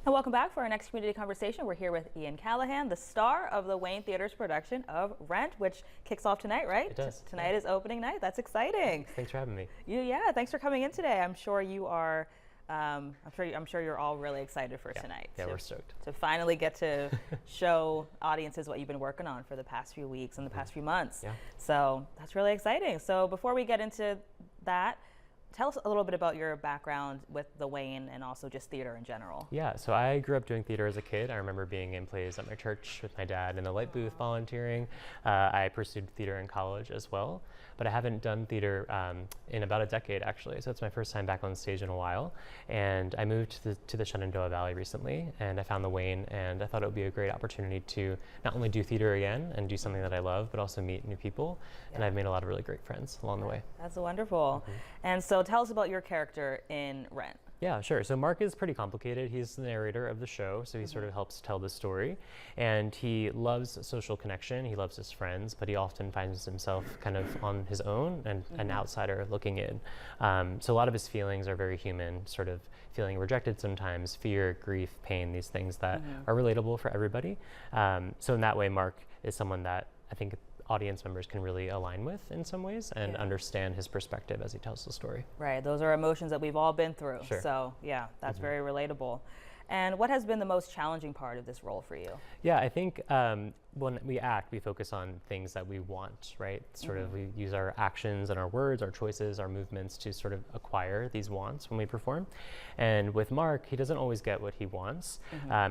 And welcome back for our next community conversation. We're here with Ian Callahan, the star of the Wayne Theater's production of Rent, which kicks off tonight, right? It does. Tonight is opening night. That's exciting. Thanks for having me. Yeah, thanks for coming in today. I'm sure you are. I'm sure you're all really excited for tonight. Yeah, we're stoked to finally get to show audiences what you've been working on for the past few weeks and the past few months. Yeah. So that's really exciting. So before we get into that, tell us a little bit about your background with the Wayne and also just theater in general. Yeah, so I grew up doing theater as a kid. I remember being in plays at my church with my dad in the light booth volunteering. I pursued theater in college as well, but I haven't done theater in about a decade actually. So it's my first time back on stage in a while. And I moved to the Shenandoah Valley recently, and I found the Wayne, and I thought it would be a great opportunity to not only do theater again and do something that I love, but also meet new people. Yeah. And I've made a lot of really great friends along the way. That's wonderful. And so tell us about your character in Rent. Yeah, sure. So Mark is pretty complicated. He's the narrator of the show, so he sort of helps tell the story. And he loves social connection. He loves his friends, but he often finds himself kind of on his own and an outsider looking in. So a lot of his feelings are very human, sort of feeling rejected sometimes, fear, grief, pain, these things that are relatable for everybody. So in that way, Mark is someone that I think audience members can really align with in some ways and understand his perspective as he tells the story. Right. Those are emotions that we've all been through. Sure. So yeah, that's very relatable. And what has been the most challenging part of this role for you? Yeah, I think when we act, we focus on things that we want, right? Sort of we use our actions and our words, our choices, our movements to sort of acquire these wants when we perform. And with Mark, he doesn't always get what he wants.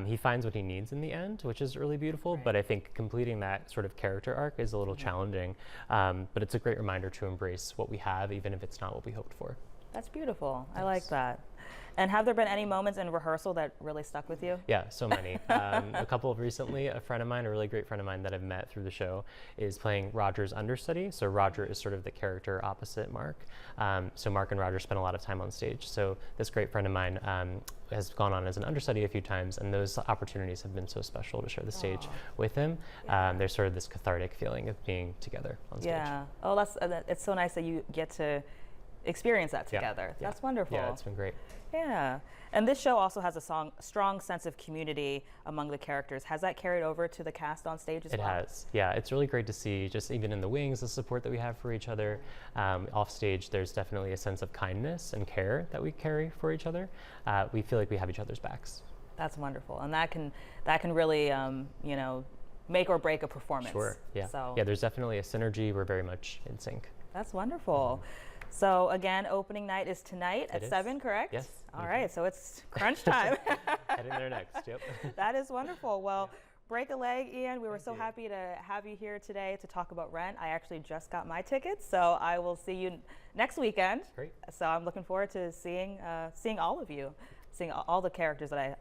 He finds what he needs in the end, which is really beautiful. But I think completing that sort of character arc is a little challenging. But it's a great reminder to embrace what we have, even if it's not what we hoped for. That's beautiful. I like that. And have there been any moments in rehearsal that really stuck with you? Yeah, so many. A couple of recently, a friend of mine, a really great friend of mine that I've met through the show, is playing Roger's understudy. So Roger is sort of the character opposite Mark. So Mark and Roger spend a lot of time on stage. So this great friend of mine has gone on as an understudy a few times, and those opportunities have been so special to share the stage with him. There's sort of this cathartic feeling of being together on stage. Yeah. Oh, it's so nice that you get to experience that together. That's wonderful. Yeah, it's been great. Yeah. And this show also has a strong sense of community among the characters. Has that carried over to the cast on stage as well? It has. Yeah, it's really great to see, just even in the wings, the support that we have for each other. Off stage, there's definitely a sense of kindness and care that we carry for each other. We feel like we have each other's backs. That's wonderful. And that can really, you know, make or break a performance. Sure. Yeah. So yeah, there's definitely a synergy. We're very much in sync. That's wonderful. So again, opening night is tonight at 7, correct? Yes. All right, so it's crunch time. Heading there next, yep. That is wonderful. Well, break a leg, Ian. We were so happy to have you here today to talk about Rent. I actually just got my tickets, so I will see you next weekend. Great. So I'm looking forward to seeing all of you, seeing all the characters that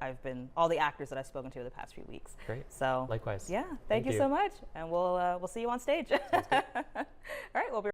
all the actors that I've spoken to the past few weeks. Great. So likewise. Yeah, thank you so much, and we'll see you on stage. All right, we'll be